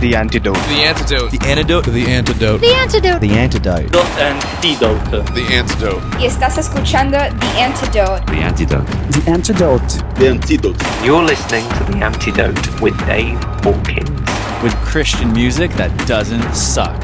The antidote. The antidote. The antidote. The antidote. The antidote. The antidote. The antidote. The antidote. Y estás escuchando The Antidote. The antidote. The antidote. The antidote. You're listening to The Antidote with Dave Hawkins. With Christian music that doesn't suck.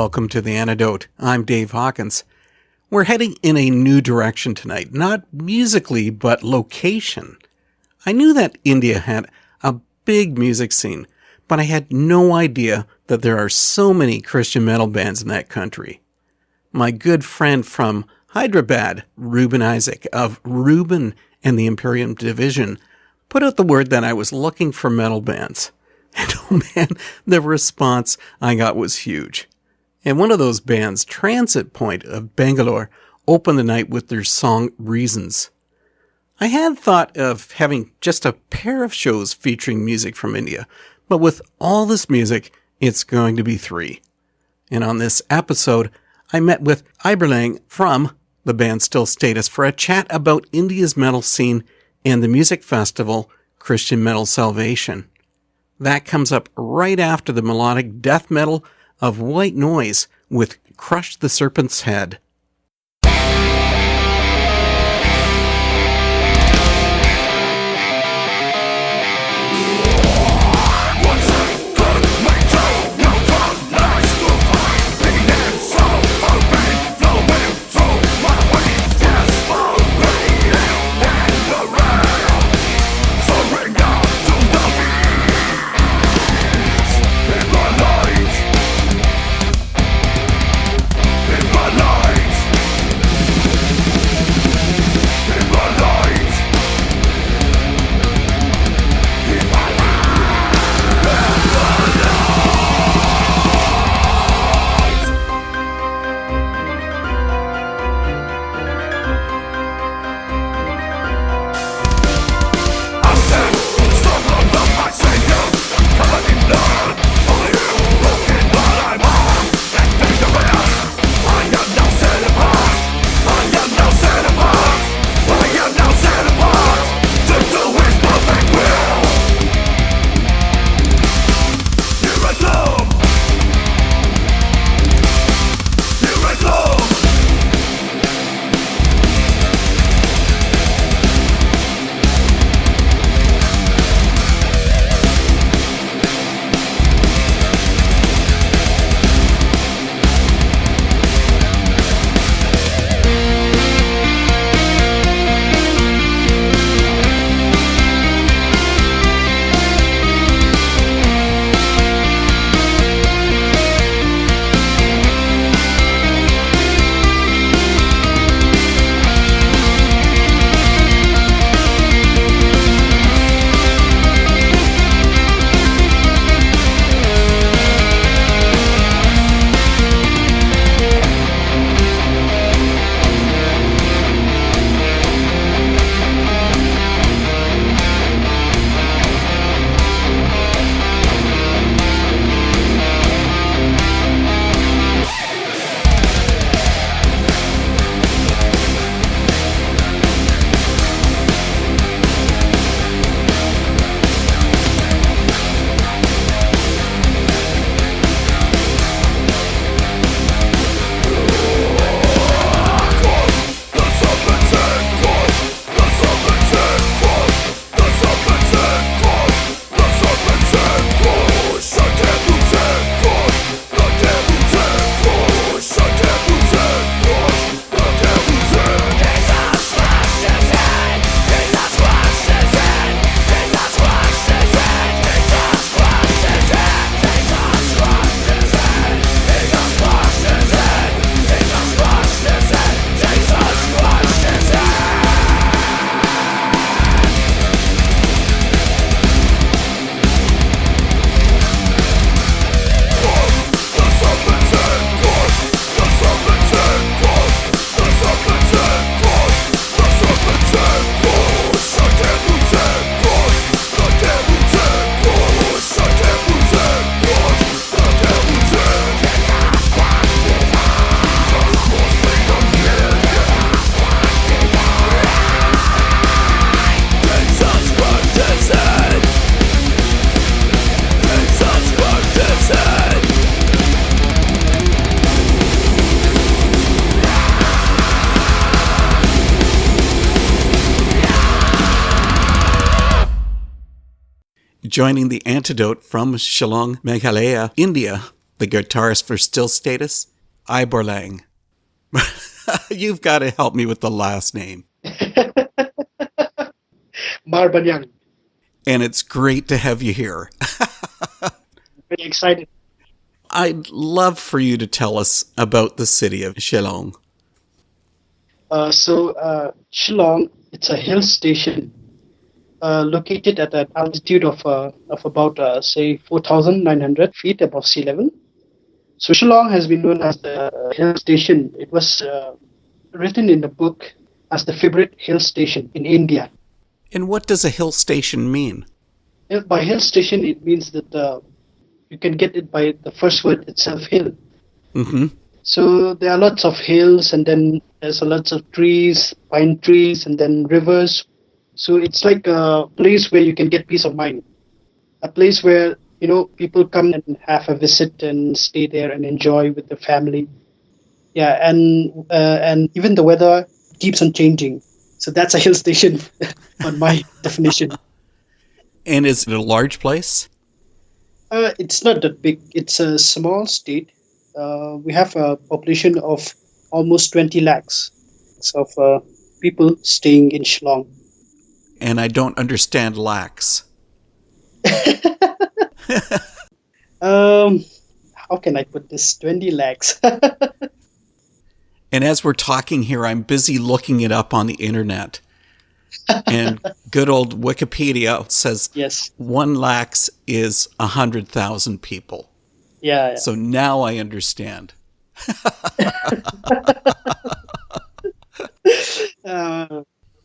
Welcome to The Antidote. I'm Dave Hawkins. We're heading in a new direction tonight, not musically, but location. I knew that India had a big music scene, but I had no idea that there are so many Christian metal bands in that country. My good friend from Hyderabad, Ruben Isaac of Ruben and the Imperium Division, put out the word that I was looking for metal bands. And oh man, the response I got was huge. And one of those bands, Transit Point of Bangalore, opened the night with their song Reasons. I had thought of having just a pair of shows featuring music from India, but with all this music, it's going to be 3. And on this episode, I met with Aiborlang from the band Still Status for a chat about India's metal scene and the music festival Christian Metal Salvation. That comes up right after the melodic death metal of White Noise with Crush the Serpent's Head. Joining the antidote from Shillong, Meghalaya, India, the guitarist for Still Status, Aiborlang. You've got to help me with the last name. Marbaniang. And it's great to have you here. Very excited. I'd love for you to tell us about the city of Shillong. Shillong, it's a hill station located at an altitude of about say 4,900 feet above sea level. So Shillong has been known as the hill station. It was written in the book as the favorite hill station in India. And what does a hill station mean? By hill station, it means that you can get it by the first word itself, hill. Mm-hmm. So there are lots of hills, and then there's a lots of trees, pine trees, and then rivers. So it's like a place where you can get peace of mind. A place where people come and have a visit and stay there and enjoy with their family. Yeah, and even the weather keeps on changing. So that's a hill station on my definition. And is it a large place? It's not that big. It's a small state. We have a population of almost 20 lakhs of people staying in Shillong. And I don't understand lakhs. How can I put this? 20 lakhs. And as we're talking here, I'm busy looking it up on the internet. And good old Wikipedia says Yes. 1 lakhs is 100,000 people. Yeah. So now I understand.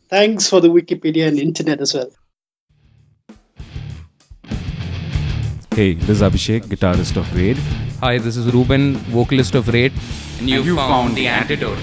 Thanks for the Wikipedia and internet as well. Hey, this is Abhishek, guitarist of Raid. Hi, this is Ruben, vocalist of Raid. And you found the antidote.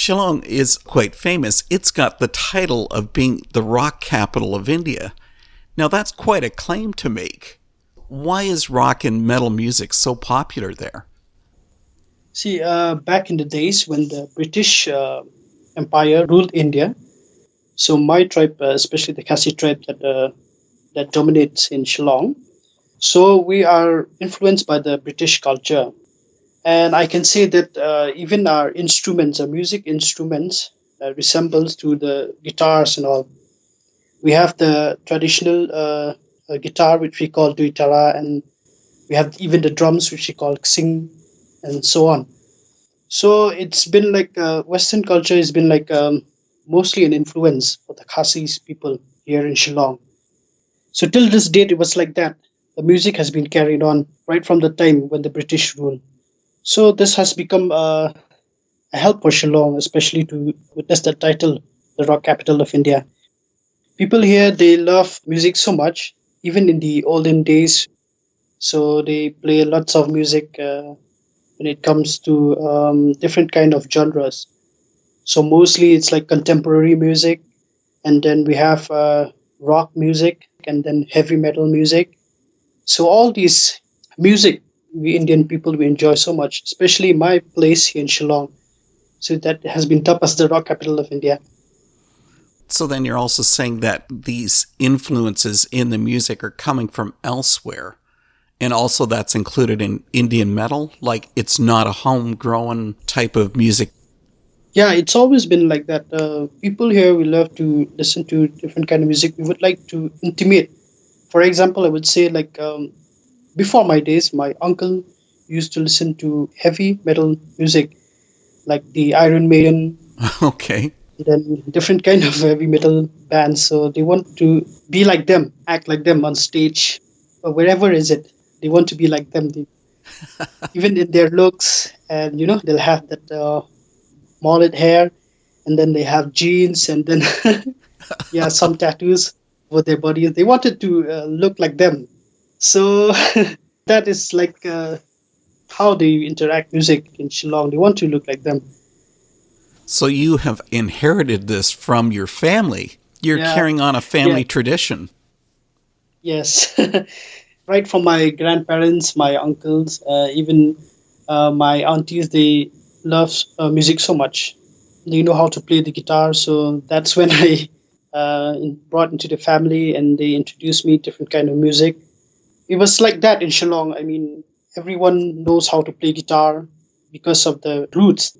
Shillong is quite famous. It's got the title of being the rock capital of India. Now that's quite a claim to make. Why is rock and metal music so popular there? See, back in the days when the British Empire ruled India, so my tribe, especially the Khasi tribe that dominates in Shillong, so we are influenced by the British culture. And I can say that even our instruments, our music instruments, resembles to the guitars and all. We have the traditional guitar, which we call duitara, and we have even the drums, which we call xing, and so on. So it's been like Western culture has been like mostly an influence for the Khasis people here in Shillong. So till this date, it was like that. The music has been carried on right from the time when the British ruled. So this has become a help for Shillong, especially to witness the title, the rock capital of India. People here, they love music so much, even in the olden days. So they play lots of music when it comes to different kind of genres. So mostly it's like contemporary music, and then we have rock music, and then heavy metal music. So all these music, we Indian people, we enjoy so much, especially my place here in Shillong. So that has been dubbed as the rock capital of India. So then you're also saying that these influences in the music are coming from elsewhere. And also that's included in Indian metal? Like it's not a homegrown type of music? Yeah, it's always been like that. People here, we love to listen to different kind of music. We would like to intimate. For example, I would say like before my days, my uncle used to listen to heavy metal music, like the Iron Maiden, Okay. then different kind of heavy metal bands. So they want to be like them, act like them on stage or wherever is it. They want to be like them. Even in their looks, and they'll have that mullet hair, and then they have jeans, and then yeah, some tattoos for their bodies. They wanted to look like them. So that is like how they interact music in Shillong. They want to look like them. So you have inherited this from your family. You're Yeah. carrying on a family Yeah. tradition. Yes. Right from my grandparents, my uncles, even my aunties, they love music so much. They know how to play the guitar, so that's when I brought into the family, and they introduced me different kind of music. It was like that in Shillong. I mean, everyone knows how to play guitar because of the roots.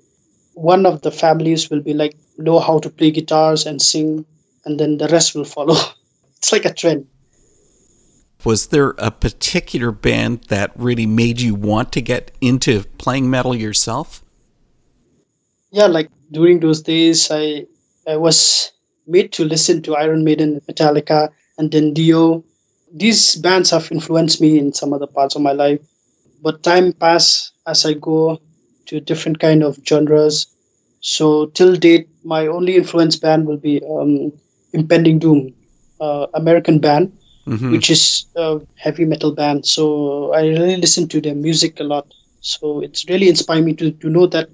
One of the families will be like know how to play guitars and sing, and then the rest will follow. It's like a trend. Was there a particular band that really made you want to get into playing metal yourself? Yeah, like during those days, I was made to listen to Iron Maiden, Metallica, and then Dio. These bands have influenced me in some other parts of my life. But time pass as I go to different kind of genres. So till date, my only influence band will be Impending Doom, American band, which is a heavy metal band. So I really listen to their music a lot. So it's really inspired me to know that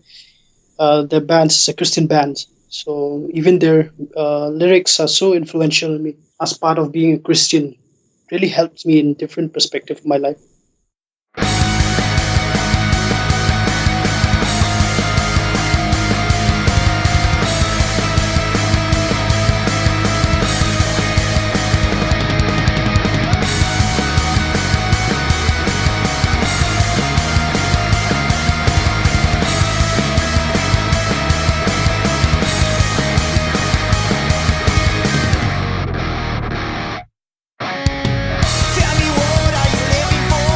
their band is a Christian band. So even their lyrics are so influential in me as part of being a Christian. Really helps me in different perspective of my life. Tell me what are you living for?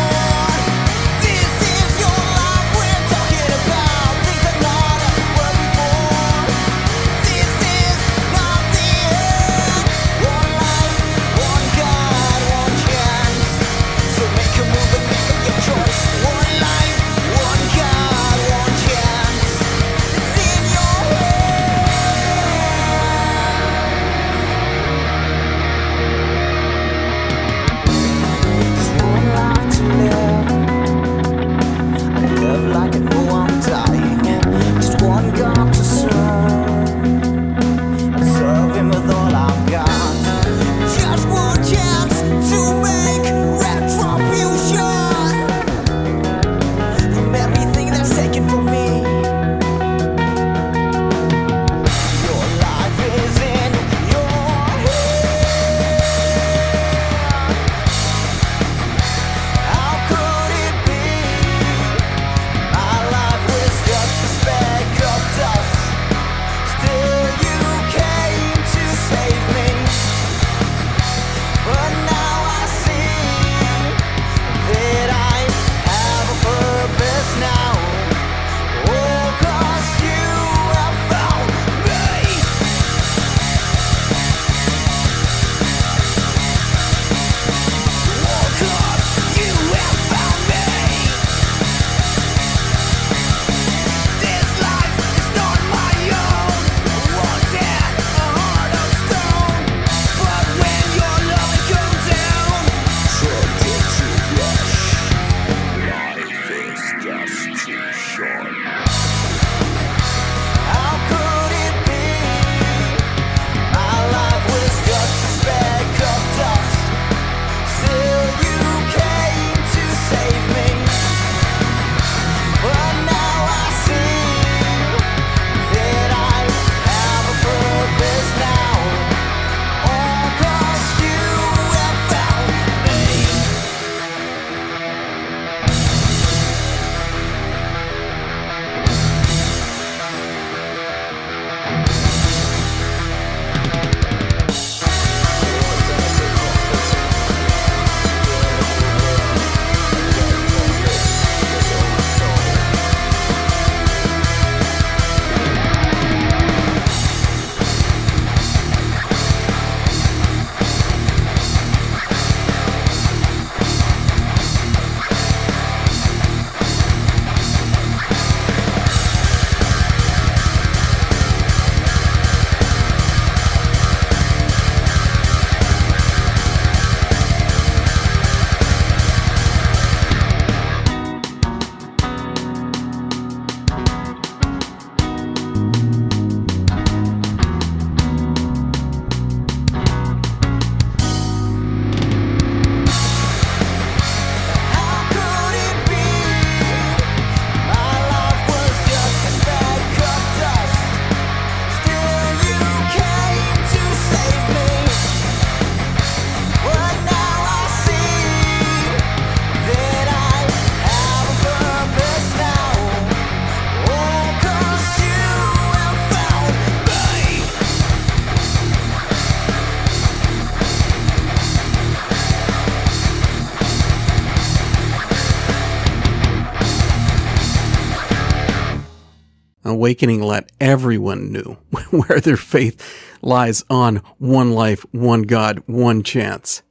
Awakening let everyone know where their faith lies on one life, one God, one chance.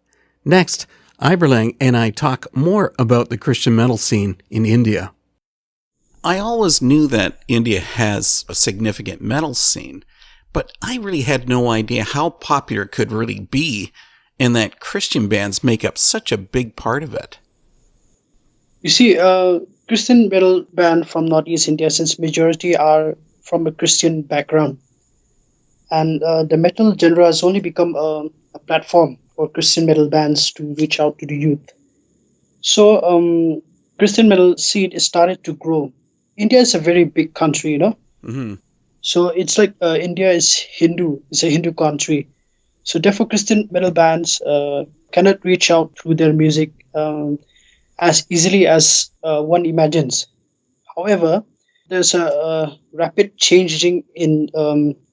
Next, Aiborlang and I talk more about the Christian metal scene in India. I always knew that India has a significant metal scene, but I really had no idea how popular it could really be, and that Christian bands make up such a big part of it. You see, Christian metal band from Northeast India, since majority are from a Christian background, and the metal genre has only become a platform for Christian metal bands to reach out to the youth. So Christian metal scene is started to grow. India is a very big country, Mm-hmm. So it's like India is Hindu. It's a Hindu country. So therefore, Christian metal bands cannot reach out through their music as easily as one imagines. However, there's a rapid changing in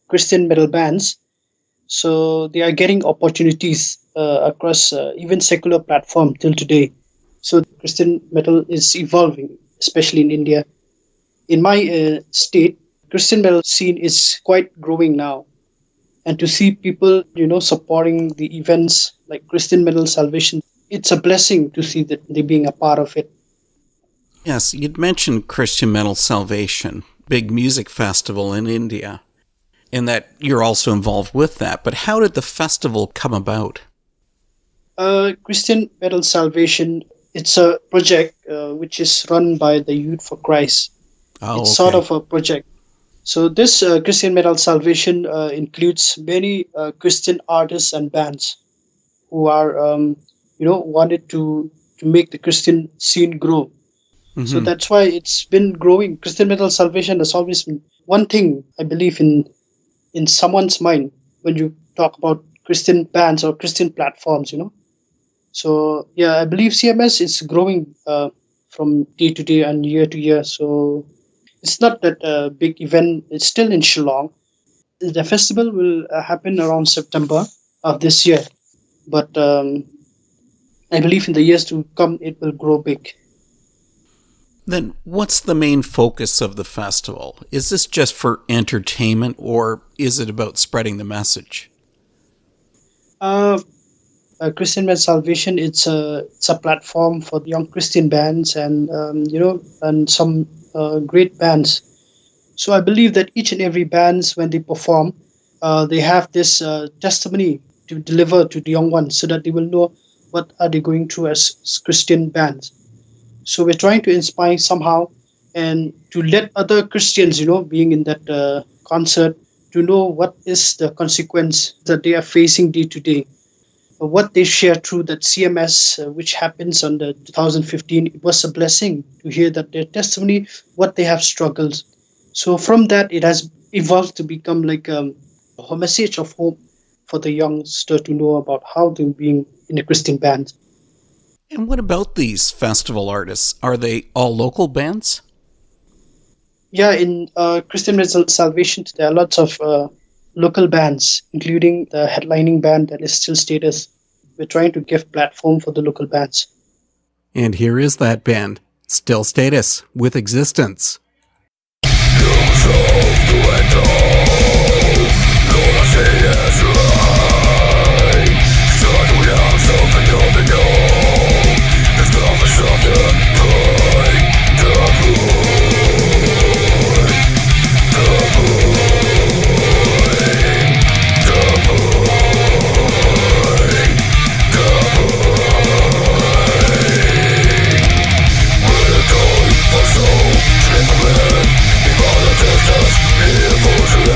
Christian metal bands. So they are getting opportunities across even secular platform till today. So Christian metal is evolving, especially in India. In my state, Christian metal scene is quite growing now. And to see people, supporting the events like Christian Metal Salvation, it's a blessing to see that they being a part of it. Yes, you'd mentioned Christian Metal Salvation, big music festival in India, and that you're also involved with that. But how did the festival come about? Christian Metal Salvation, it's a project which is run by the Youth for Christ. It's sort of a project. So this Christian Metal Salvation includes many Christian artists and bands who are, wanted to make the Christian scene grow. Mm-hmm. So that's why it's been growing. Christian Metal Salvation has always been one thing, I believe, in someone's mind when you talk about Christian bands or Christian platforms, So, yeah, I believe CMS is growing from day to day and year to year. So it's not that big event. It's still in Shillong. The festival will happen around September of this year. But I believe in the years to come, it will grow big. Then what's the main focus of the festival? Is this just for entertainment, or is it about spreading the message? Christian Metal Salvation, it's a platform for the young Christian bands and and some great bands. So I believe that each and every bands, when they perform, they have this testimony to deliver to the young ones so that they will know what are they going through as Christian bands. So we're trying to inspire somehow and to let other Christians, being in that concert, to know what is the consequence that they are facing day to day. What they share through that CMS, which happens on the 2015, it was a blessing to hear that their testimony, what they have struggled. So from that, it has evolved to become like a message of hope for the youngster to know about how they're being in a Christian band. And what about these festival artists? Are they all local bands? Yeah, in Christian Metal Salvation, there are lots of local bands, including the headlining band that is Still Status. We're trying to give platform for the local bands. And here is that band, Still Status, with Existence. Here for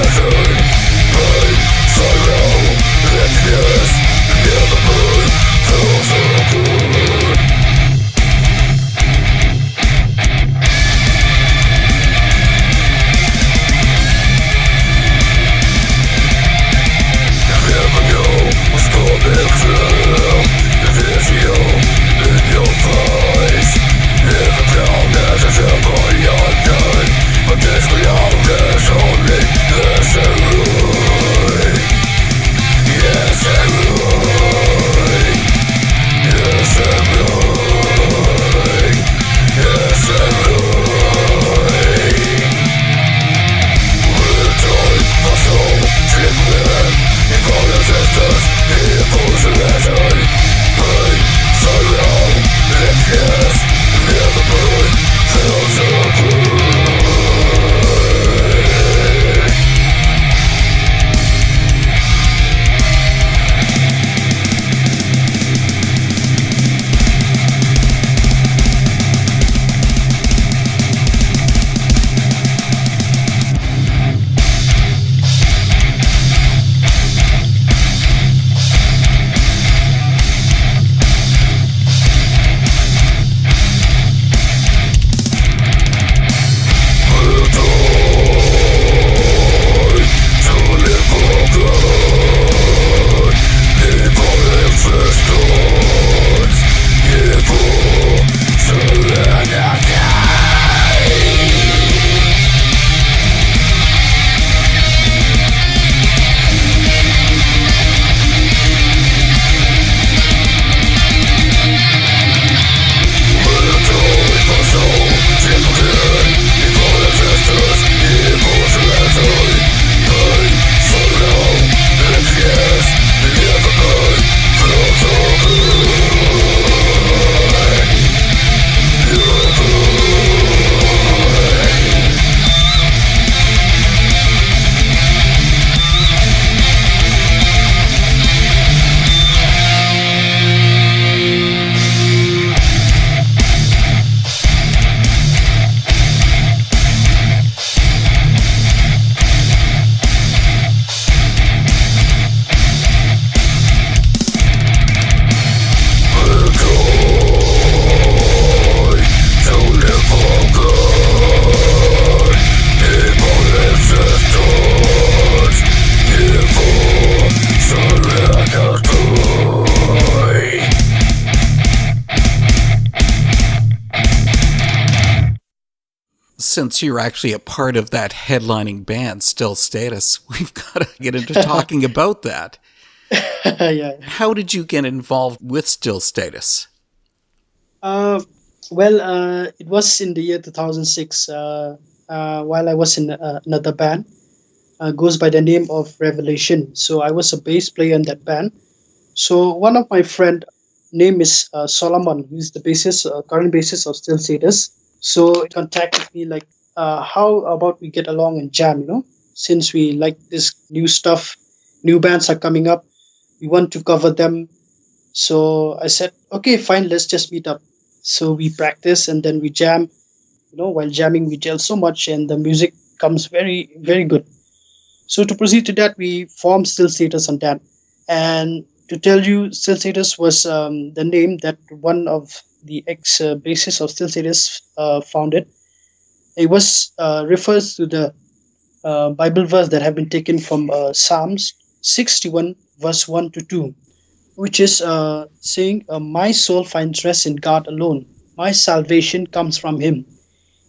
Since you're actually a part of that headlining band, Still Status, we've got to get into talking about that. Yeah. How did you get involved with Still Status? It was in the year 2006 while I was in another band, goes by the name of Revelation. So I was a bass player in that band. So one of my friend name is Solomon, who's the current bassist of Still Status. So he contacted me like, how about we get along and jam, since we like this new stuff, new bands are coming up, we want to cover them. So I said, okay, fine, let's just meet up. So we practice and then we jam. While jamming, we gel so much and the music comes very, very good. So to proceed to that, we formed Still Status on that. And to tell you, Still Status was the name that one of the ex-bassists of Still Status founded. It was refers to the Bible verse that have been taken from Psalms 61, verse 1 to 2, which is saying, my soul finds rest in God alone. My salvation comes from him.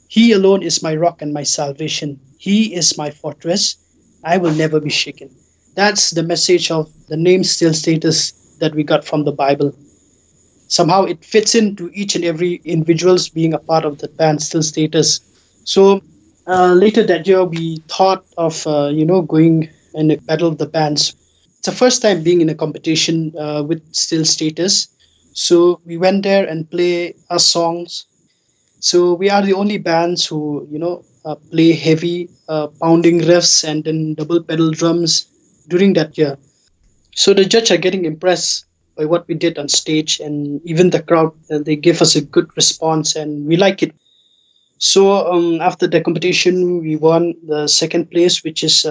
He alone is my rock and my salvation. He is my fortress. I will never be shaken. That's the message of the name Still Status that we got from the Bible. Somehow it fits into each and every individual's being a part of the band Still Status. So later that year, we thought of, going in a battle of the bands. It's the first time being in a competition with Still Status. So we went there and play our songs. So we are the only bands who, play heavy pounding riffs and then double pedal drums during that year. So the judge are getting impressed by what we did on stage, and even the crowd, they gave us a good response and we like it. So after the competition, we won the second place, which is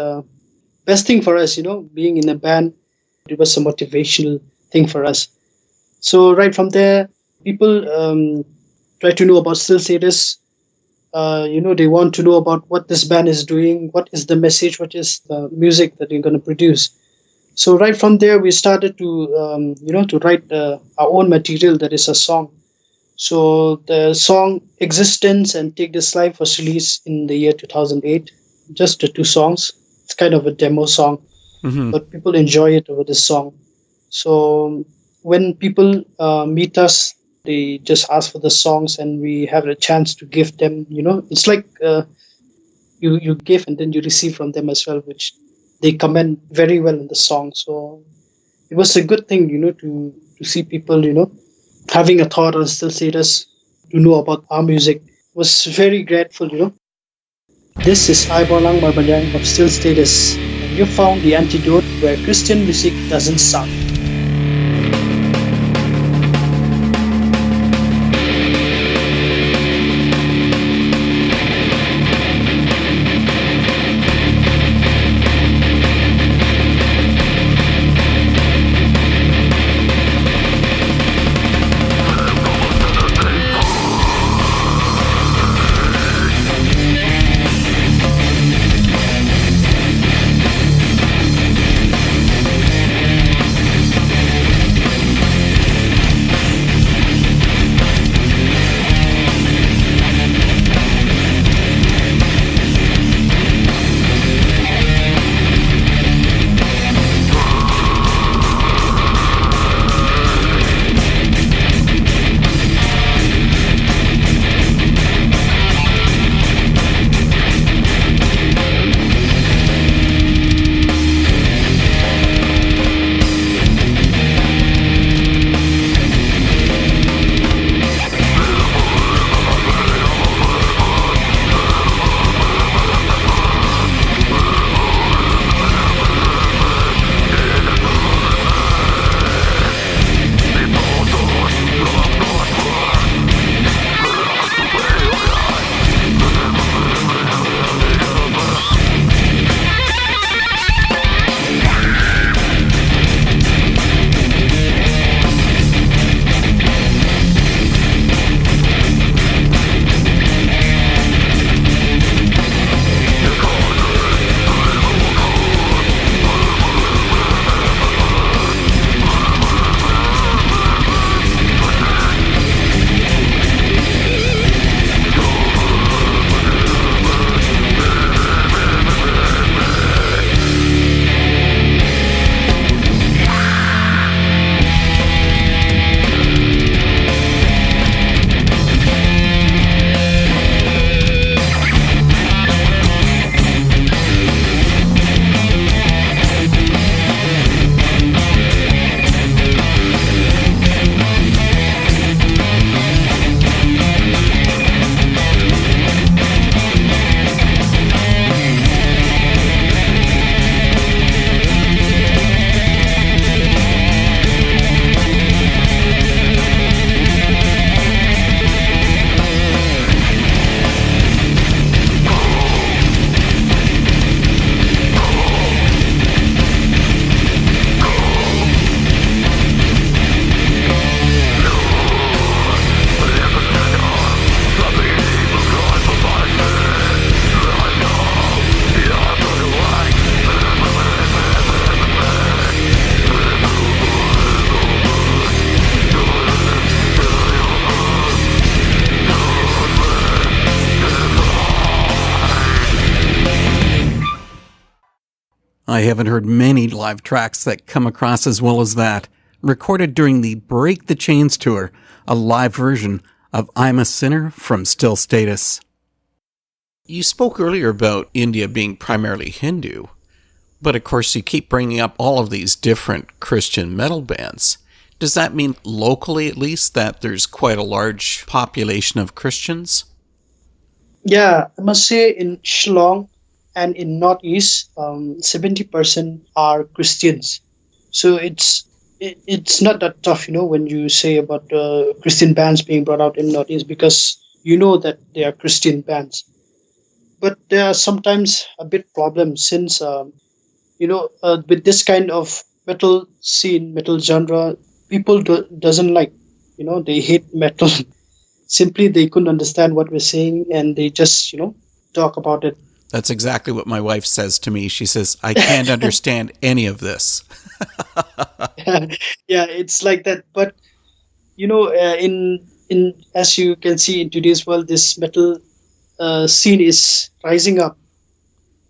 best thing for us, being in a band. It was a motivational thing for us. So right from there, people try to know about Still Status. They want to know about what this band is doing, what is the message, what is the music that we're going to produce. So right from there, we started to, to write our own material, that is a song. So the song Existence and Take This Life was released in the year 2008, just the two songs. It's kind of a demo song, but people enjoy it over this song. So when people meet us, they just ask for the songs and we have a chance to give them, it's like you give and then you receive from them as well, which they comment very well in the song. So it was a good thing, to see people, having a thought on Still Status, to know about our music. Was very grateful. This is Aiborlang Marbaniang of Still Status, and you found the antidote where Christian music doesn't suck. I haven't heard many live tracks that come across as well as that. Recorded during the Break the Chains tour, a live version of I'm a Sinner from Still Status. You spoke earlier about India being primarily Hindu, but of course you keep bringing up all of these different Christian metal bands. Does that mean locally at least that there's quite a large population of Christians? Yeah, I must say in Shillong and in Northeast, 70% are Christians. So it's not that tough, when you say about Christian bands being brought out in Northeast, because you know that they are Christian bands. But there are sometimes a bit problems since, with this kind of metal scene, metal genre, people doesn't like, they hate metal. Simply, they couldn't understand what we're saying, and they just, talk about it. That's exactly what my wife says to me. She says, I can't understand any of this. Yeah, it's like that. But, in as you can see in today's world, this metal scene is rising up.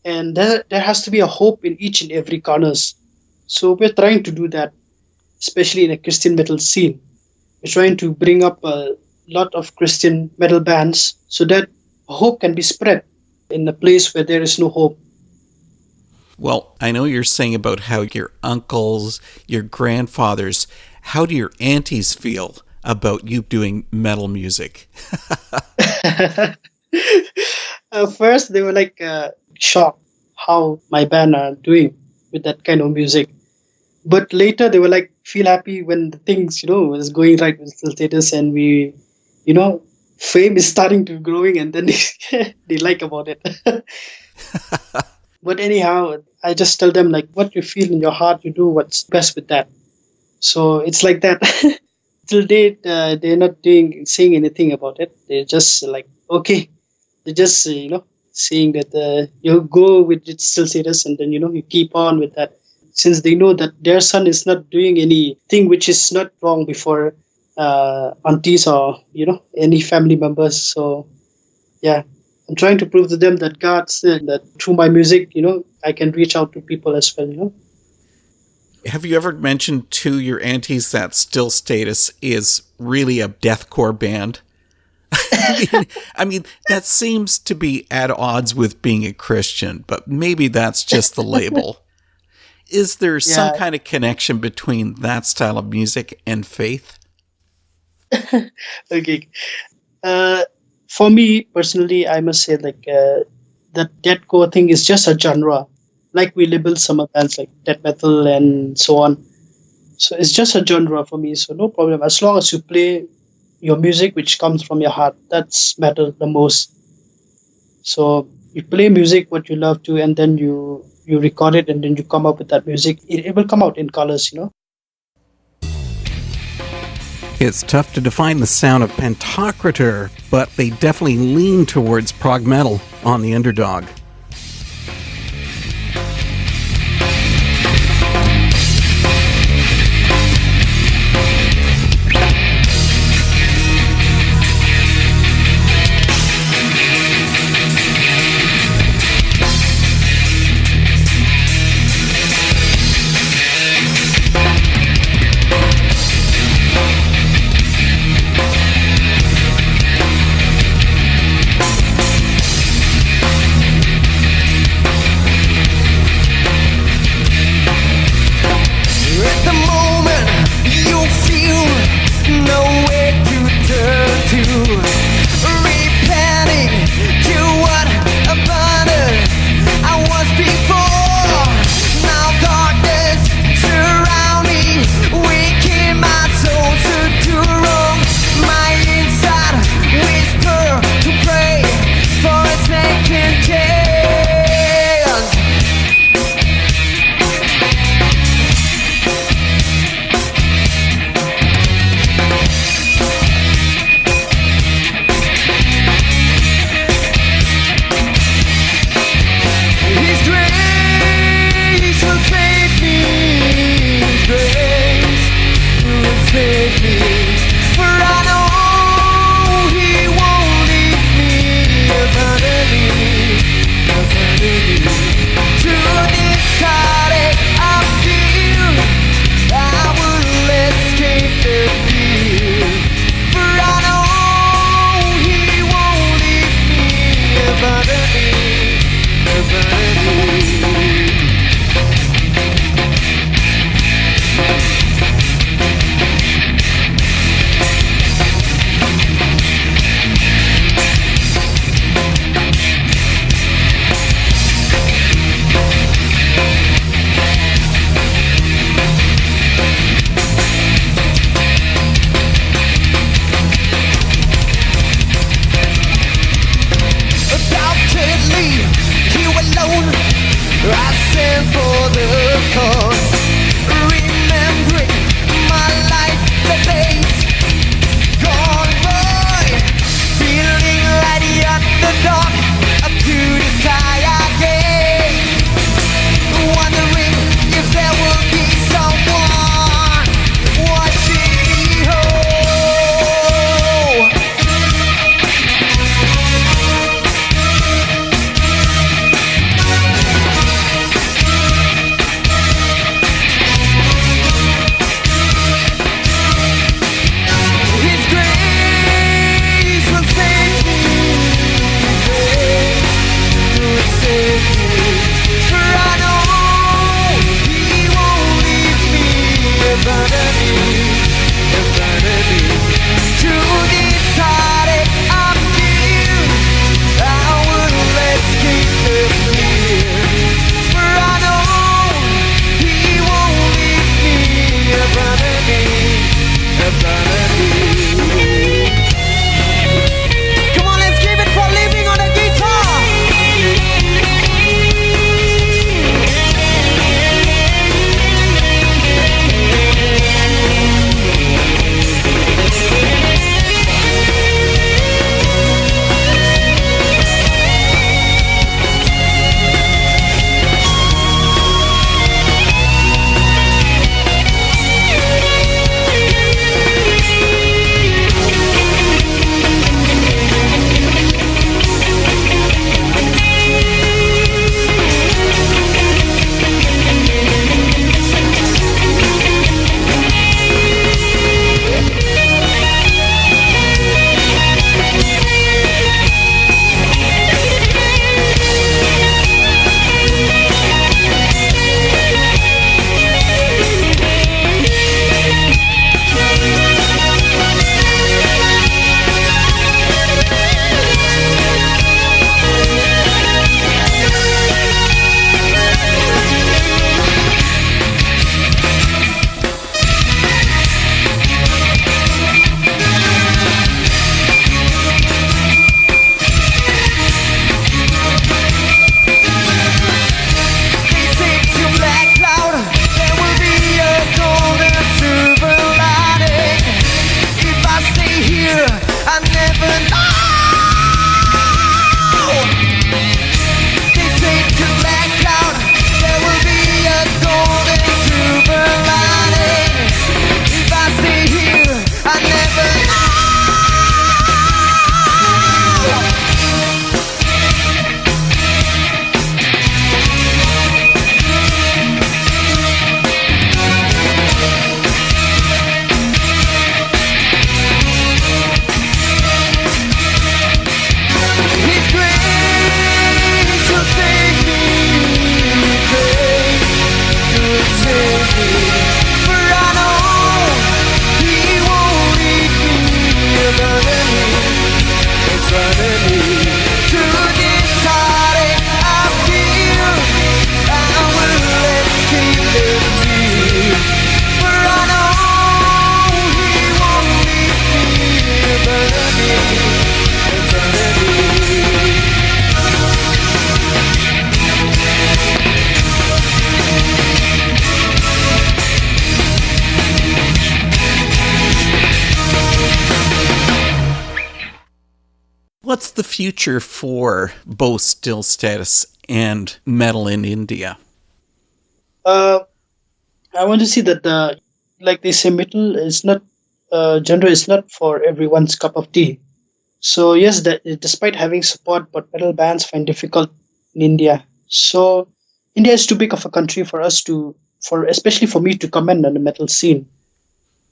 And there has to be a hope in each and every corners. So we're trying to do that, especially in a Christian metal scene. We're trying to bring up a lot of Christian metal bands so that hope can be spread in a place where there is no hope. Well, I know you're saying about how your uncles, your grandfathers, how do your aunties feel about you doing metal music? First, they were like shocked how my band are doing with that kind of music. But later, they were like feel happy when the things is going right with the status, and we, fame is starting to growing, and then they like about it. But anyhow, I just tell them like what you feel in your heart, you do what's best with that. So it's like that. Till date, they're not saying anything about it. They're just like okay. They're just saying that you go with it still status, and then you keep on with that, since they know that their son is not doing anything which is not wrong before aunties or any family members. So yeah, I'm trying to prove to them that God said that through my music, I can reach out to people as well. Have you ever mentioned to your aunties that Still Status is really a deathcore band? I mean, that seems to be at odds with being a Christian, but maybe that's just the label. Is there some kind of connection between that style of music and faith? Okay. For me personally, I must say like that deathcore thing is just a genre. Like we label some bands like death metal and so on. So it's just a genre for me. So no problem. As long as you play your music which comes from your heart, that's matters the most. So you play music what you love to, and then you record it, and then you come up with that music. It will come out in colors. It's tough to define the sound of Pantocrator, but they definitely lean towards prog metal on the Underdog. What's the future for both still status and metal in India? I want to see that, like they say, metal is not genre is not for everyone's cup of tea. So yes, that despite having support, but metal bands find difficult in India. So India is too big of a country for us to, for especially for me to comment on the metal scene.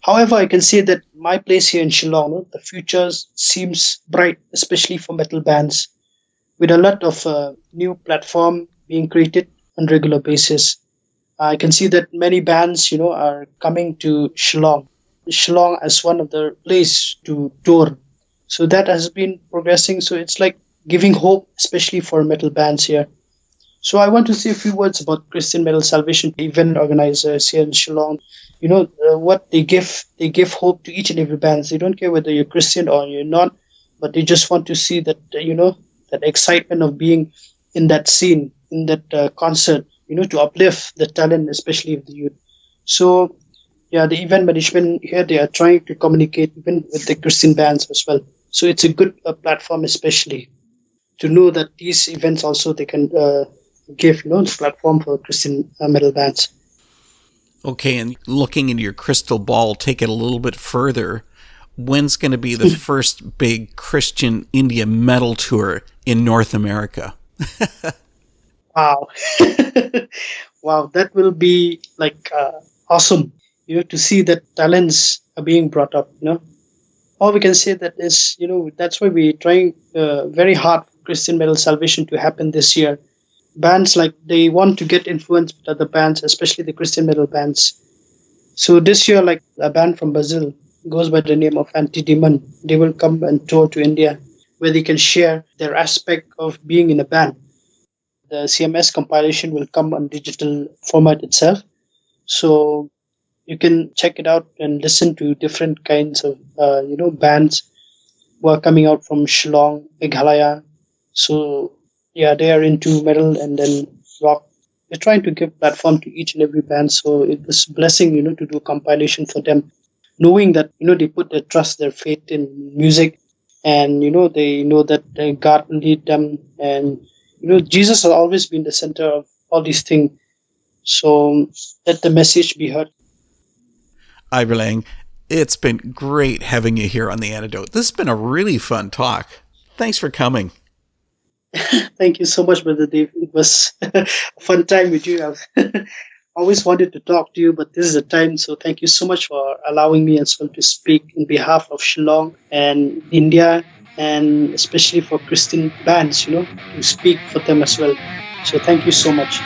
However, I can say that my place here in Shillong, the future seems bright, especially for metal bands, with a lot of new platform being created on regular basis. I can see that many bands, are coming to Shillong as one of the place to tour. So that has been progressing. So it's like giving hope, especially for metal bands here. So I want to say a few words about Christian Metal Salvation event organizers here in Shillong. What they give hope to each and every band. They don't care whether you're Christian or you're not, but they just want to see that that excitement of being in that scene, in that concert. To uplift the talent, especially of the youth. So yeah, the event management here, they are trying to communicate even with the Christian bands as well. So it's a good platform, especially to know that these events also they can give the platform for Christian metal bands. Okay, and looking into your crystal ball, take it a little bit further. When's going to be the first big Christian India metal tour in North America? Wow. Wow, that will be like awesome, to see that talents are being brought up. All we can say that is, that's why we're trying very hard for Christian Metal Salvation to happen this year. Bands, like, they want to get influenced with other bands, especially the Christian metal bands. So this year, like a band from Brazil goes by the name of Anti-Demon, they will come and tour to India where they can share their aspect of being in a band. The CMS compilation will come on digital format itself. So you can check it out and listen to different kinds of bands who are coming out from Shillong, Meghalaya. So yeah, they are into metal and then rock. We're trying to give platform to each and every band. So it was a blessing, to do a compilation for them, knowing that they put their trust, their faith in music, and they know that God will lead them, and Jesus has always been the center of all these things. So let the message be heard. Aiborlang, it's been great having you here on The Antidote. This has been a really fun talk. Thanks for coming. Thank you so much, Brother Dave. It was a fun time with you. I've always wanted to talk to you, but this is the time. So thank you so much for allowing me as well to speak in behalf of Shillong and India, and especially for Christian bands, to speak for them as well. So thank you so much.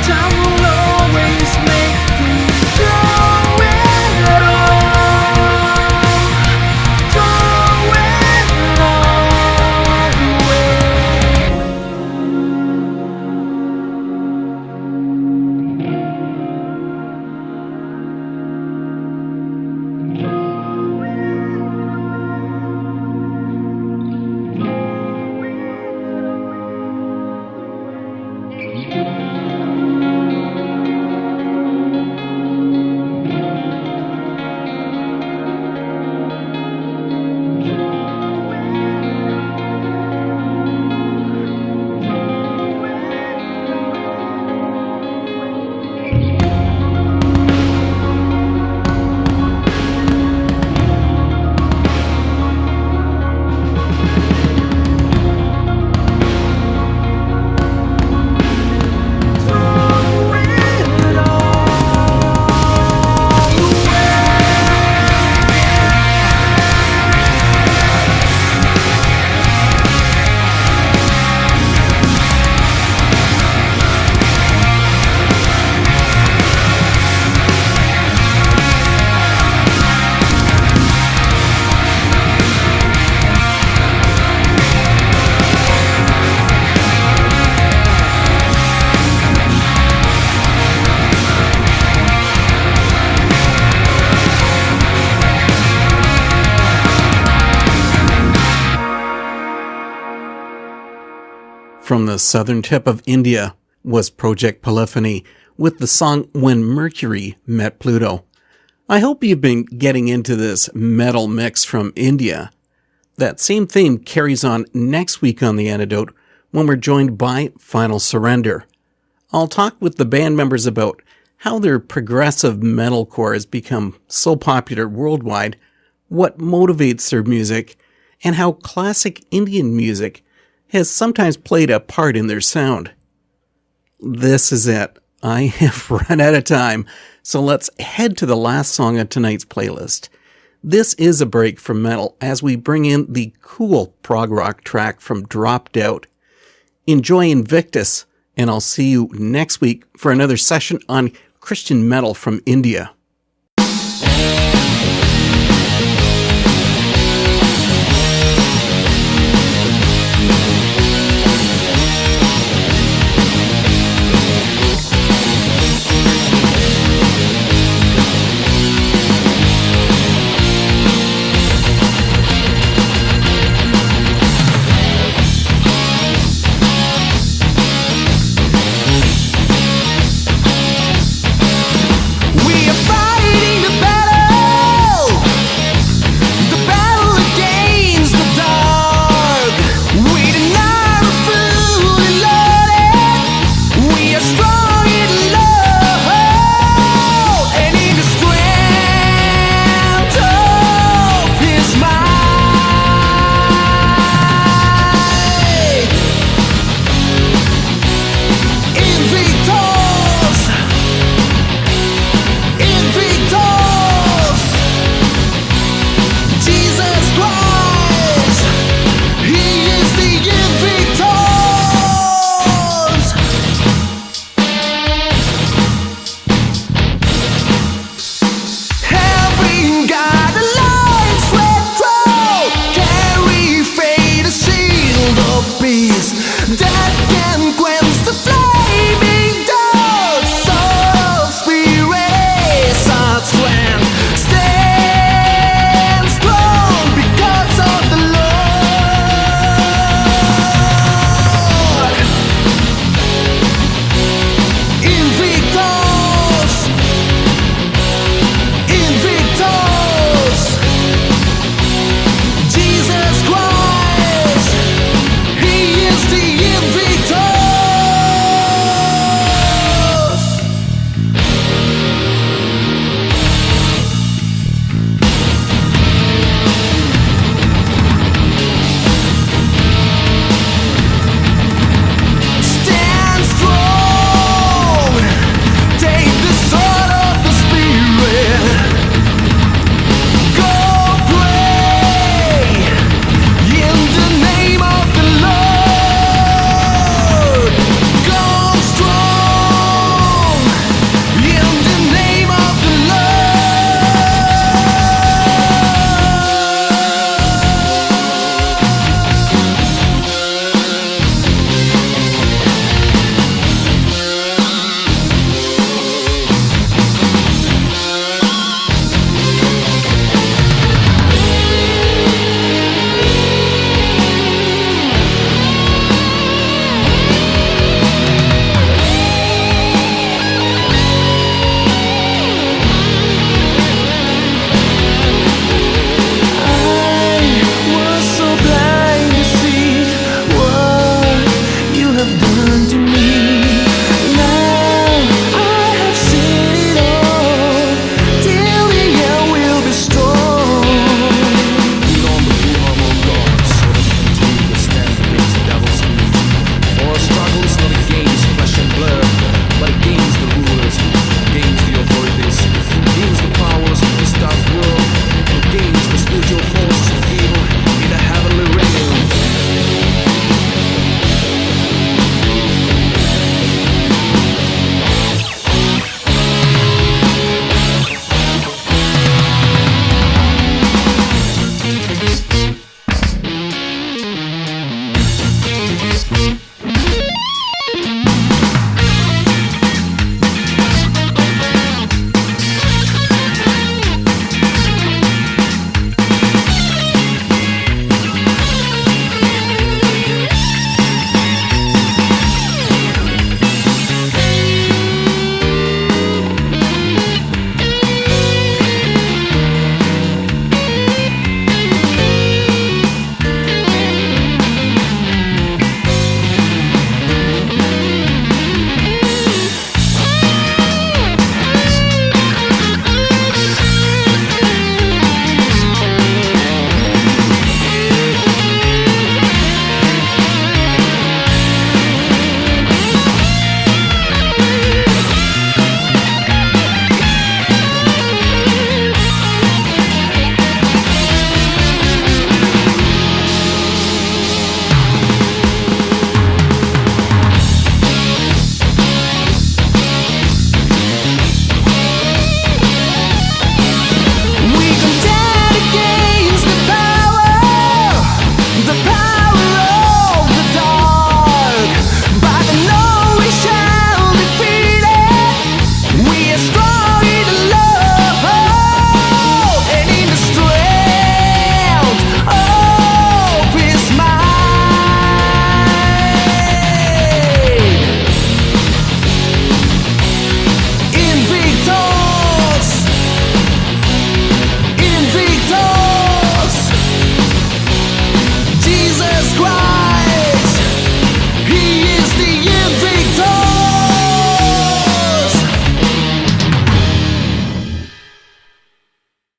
Time will always From the southern tip of India was Project Polyphony with the song When Mercury Met Pluto. I hope you've been getting into this metal mix from India. That same theme carries on next week on The Antidote when we're joined by Final Surrender. I'll talk with the band members about how their progressive metalcore has become so popular worldwide, what motivates their music, and how classic Indian music has sometimes played a part in their sound. This is it. I have run out of time, so let's head to the last song on tonight's playlist. This is a break from metal as we bring in the cool prog rock track from Dropped Out. Enjoy Invictus, and I'll see you next week for another session on Christian metal from India.